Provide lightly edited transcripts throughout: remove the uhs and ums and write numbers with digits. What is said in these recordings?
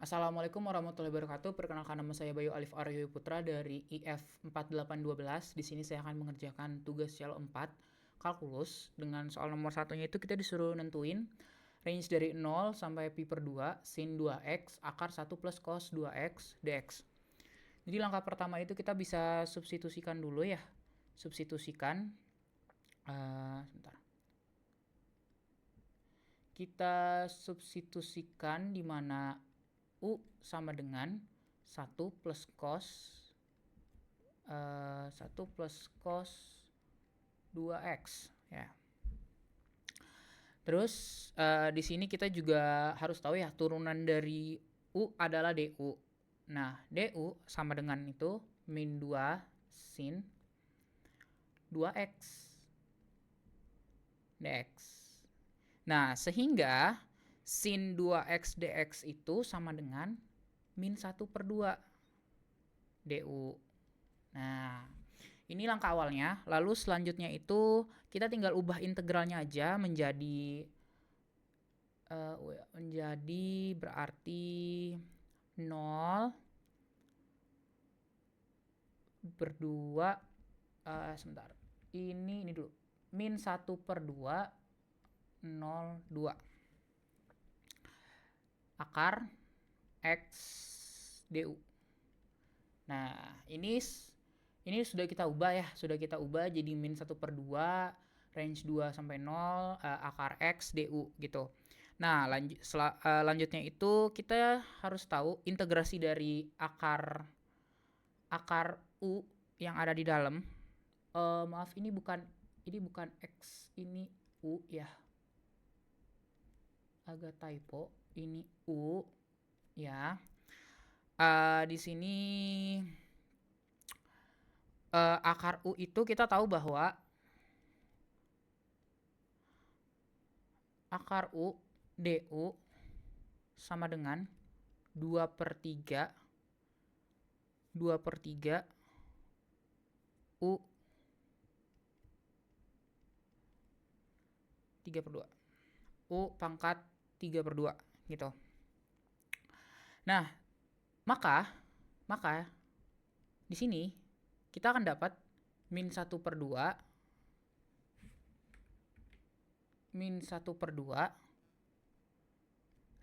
Assalamualaikum warahmatullahi wabarakatuh. Perkenalkan nama saya Bayu Alif Aryo Putra dari IF 4812. Di sini saya akan mengerjakan tugas CL 4 kalkulus. Dengan soal nomor satunya itu kita disuruh nentuin range dari 0 sampai pi per 2 sin 2x akar 1 plus cos 2x dx. Jadi langkah pertama itu kita bisa substitusikan dulu ya. Substitusikan sebentar. Kita substitusikan di mana U sama dengan 1 plus cos 2x ya. Terus di sini kita juga harus tahu ya turunan dari U adalah DU. Nah, DU sama dengan itu min 2 sin 2x dx. Nah, sehingga sin 2x dx itu sama dengan min 1 per 2 du. Nah, ini langkah awalnya. Lalu selanjutnya itu kita tinggal ubah integralnya aja menjadi berarti 0 per 2 sebentar. Ini dulu. Min 1 per 2 0 2 akar x du. Nah, ini sudah kita ubah ya, jadi min 1 per 2 range 2 sampai 0 akar x du gitu. Nah, lanjutnya itu kita harus tahu integrasi dari akar u yang ada di dalam. Maaf, ini bukan x, ini u ya. Agak typo, ini u ya. Di sini akar U itu kita tahu bahwa akar U DU sama dengan 2 per 3 U 3 per 2 U pangkat 3 per 2 gitu. Nah, maka di sini kita akan dapat min 1 per 2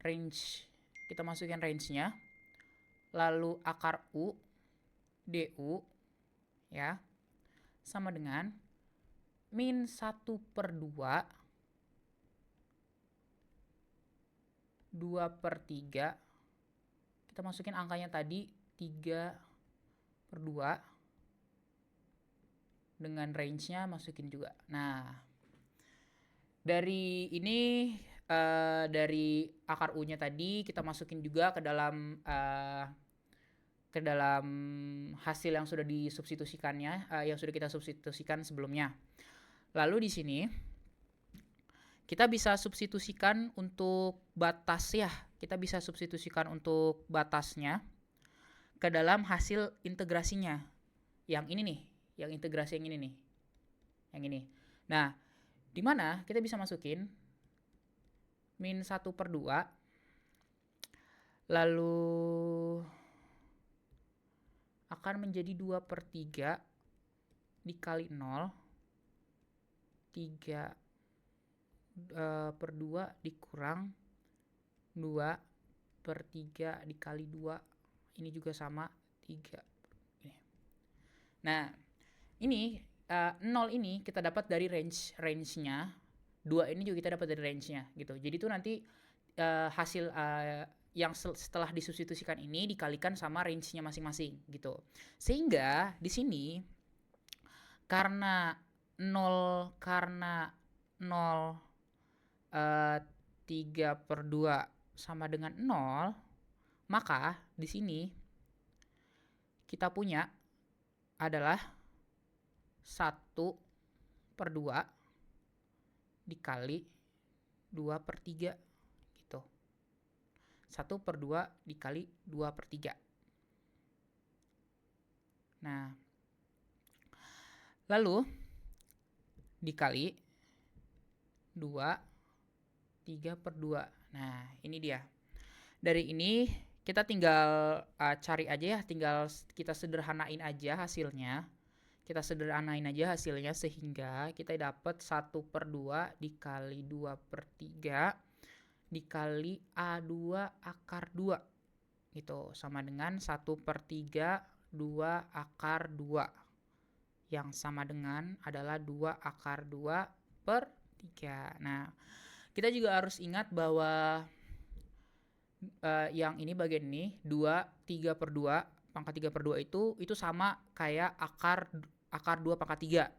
range, kita masukin range-nya, lalu akar U du ya sama dengan min 1 per 2 per 3, kita masukin angkanya tadi 3 per 2 dengan range-nya masukin juga. Nah, dari ini dari akar U-nya tadi kita masukin juga ke dalam hasil yang sudah disubstitusikannya, yang sudah kita substitusikan sebelumnya. Lalu di sini kita bisa substitusikan untuk batas ya. Kita bisa substitusikan untuk batasnya ke dalam hasil integrasinya. Yang ini nih, yang integrasi yang ini nih. Yang ini. Nah, di mana kita bisa masukin min 1 per 2 lalu akan menjadi 2 per 3 dikali 0 3 per 2 dikurang 2 per 3 dikali 2 ini juga sama 3. Nah, ini 0 ini kita dapat dari range-nya, 2 ini juga kita dapat dari range-nya gitu. Jadi itu nanti hasil yang setelah disubstitusikan ini dikalikan sama range-nya masing-masing gitu. Sehingga di sini karena 0 3 per 2 sama dengan 0, maka di sini kita punya adalah 1 per 2 dikali 2 per 3 gitu. 1 per 2 dikali 2 per 3. Nah, lalu dikali 2 3 per 2. Nah, ini dia. Dari ini kita tinggal cari aja ya, tinggal kita sederhanain aja hasilnya. Kita sederhanain aja hasilnya sehingga kita dapat 1/2 dikali 2/3 dikali A2 akar 2 gitu, sama dengan 1/3 2 akar 2 yang sama dengan adalah 2 akar 2/3. Nah, kita juga harus ingat bahwa yang ini bagian ini 3/2 pangkat 3/2 itu sama kayak akar 2 pangkat 3,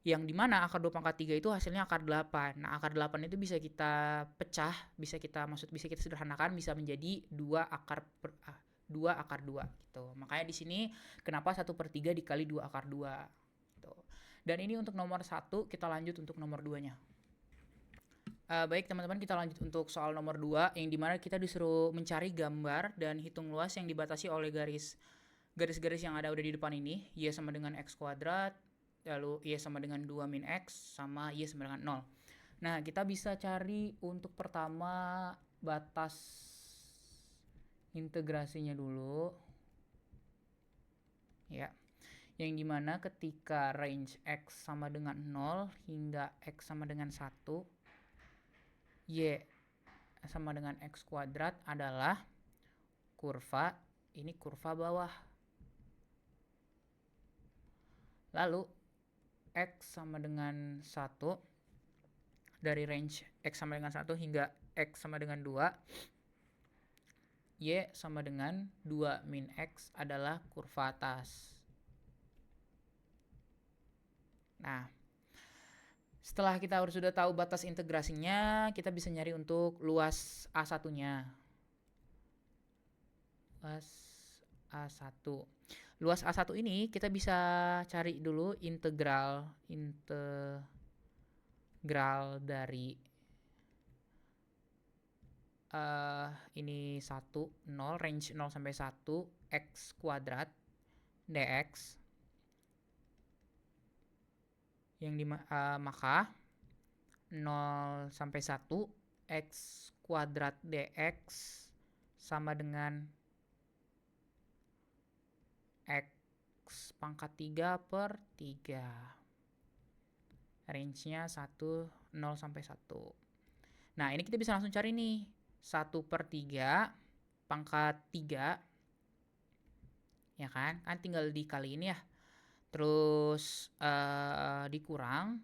yang dimana akar 2 pangkat 3 itu hasilnya akar 8. Nah, akar 8 itu bisa kita pecah, bisa kita sederhanakan, bisa menjadi 2 akar 2 gitu. Makanya di sini kenapa 1/3 dikali 2 akar 2 gitu. Dan ini untuk nomor 1, kita lanjut untuk nomor 2-nya. Baik teman-teman, kita lanjut untuk soal nomor 2, yang dimana kita disuruh mencari gambar dan hitung luas yang dibatasi oleh garis-garis yang udah di depan ini. Y sama dengan x kuadrat, lalu Y sama dengan 2 min x, sama Y sama dengan 0. Nah, kita bisa cari untuk pertama batas integrasinya dulu ya, yang dimana ketika range x sama dengan 0 hingga x sama dengan 1, Y sama dengan x kuadrat adalah kurva, ini kurva bawah. Lalu x sama dengan 1, dari range x sama dengan 1 hingga x sama dengan 2, Y sama dengan 2 min x adalah kurva atas. Nah, setelah kita sudah tahu batas integrasinya, kita bisa nyari untuk luas A1-nya. Luas A1. Luas A1 ini kita bisa cari dulu integral dari ini 1, 0, range 0 sampai 1, x kuadrat dx, yang maka 0 sampai 1 x kuadrat dx sama dengan x pangkat 3/3. Range-nya 1, 0 sampai 1. Nah, ini kita bisa langsung cari nih. 1/3 pangkat 3. Ya kan? Kan tinggal dikaliin ya. Terus dikurang.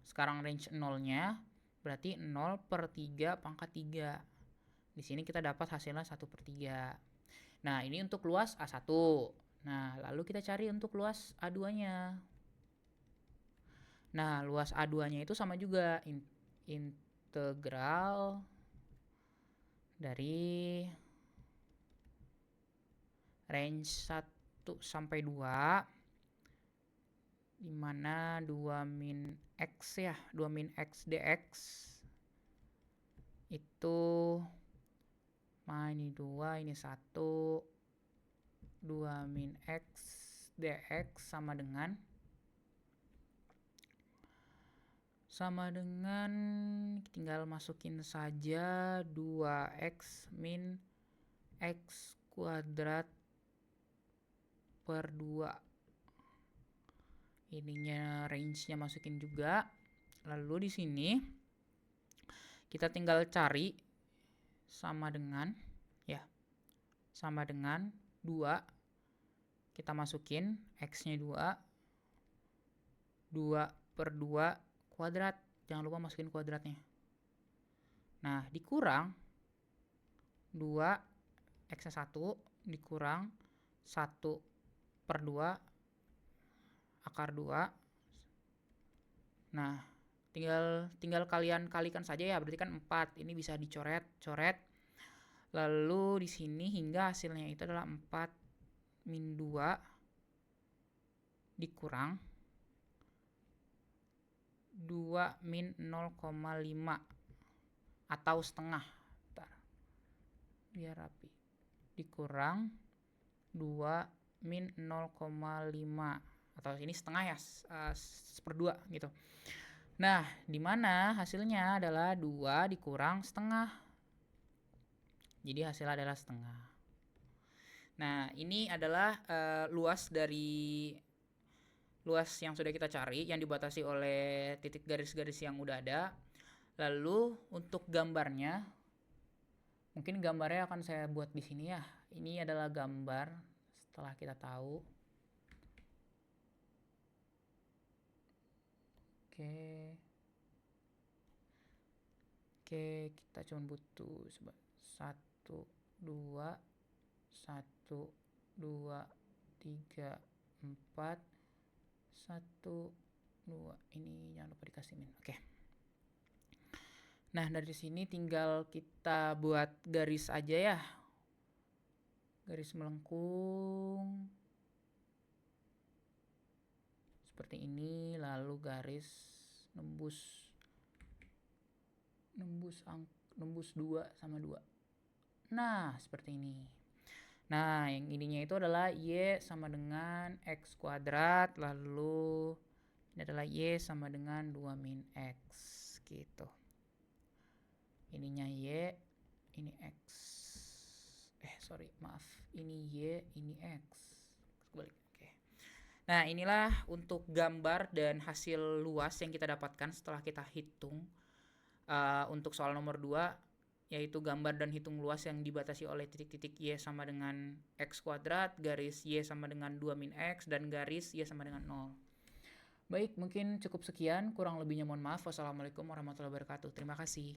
Sekarang range 0-nya berarti 0/3 pangkat 3. Di sini kita dapat hasilnya 1/3. Nah, ini untuk luas A1. Nah, lalu kita cari untuk luas A2-nya. Nah, luas A2-nya itu sama juga, integral dari range 1 sampai 2, dimana 2 min x ya, 2 min x dx itu, ini 2, ini 1, 2 min x dx sama dengan tinggal masukin saja 2x min x kuadrat per 2. Ininya range-nya masukin juga. Lalu di sini kita tinggal cari sama dengan 2, kita masukin x-nya 2/2 kuadrat, jangan lupa masukin kuadratnya. Nah, dikurang 2 x-nya 1 dikurang 1/2 akar 2. Nah, tinggal kalian kalikan saja ya, berarti kan 4. Ini bisa dicoret. Lalu di sini hingga hasilnya itu adalah 4 min 2 dikurang 2 min 0,5 atau setengah. Biar rapi. Dikurang 2 min 0,5 atau ini setengah ya, 1/2 gitu. Nah, dimana hasilnya adalah 2 dikurang setengah. Jadi hasilnya adalah setengah. Nah, ini adalah luas yang sudah kita cari, yang dibatasi oleh titik garis-garis yang udah ada. Lalu untuk gambarnya, mungkin gambarnya akan saya buat di sini ya. Ini adalah gambar setelah kita tahu. Oke, kita cuma butuh 1, 2, 1, 2, 3, 4, 1, 2. Ini jangan lupa dikasih min. Oke. Nah, dari sini tinggal kita buat garis aja ya. Garis melengkung. Seperti ini, lalu garis nembus 2 sama 2. Nah, seperti ini. Nah, yang ininya itu adalah Y sama dengan X kuadrat, lalu ini adalah Y sama dengan 2 min X, gitu. Ininya Y, ini X. Ini Y, ini X. Kebalik, oke. Nah, inilah untuk gambar dan hasil luas yang kita dapatkan setelah kita hitung. Untuk soal nomor 2, yaitu gambar dan hitung luas yang dibatasi oleh titik-titik Y sama dengan X kuadrat, garis Y sama dengan 2 min X, dan garis Y sama dengan 0. Baik, mungkin cukup sekian. Kurang lebihnya mohon maaf. Wassalamualaikum warahmatullahi wabarakatuh. Terima kasih.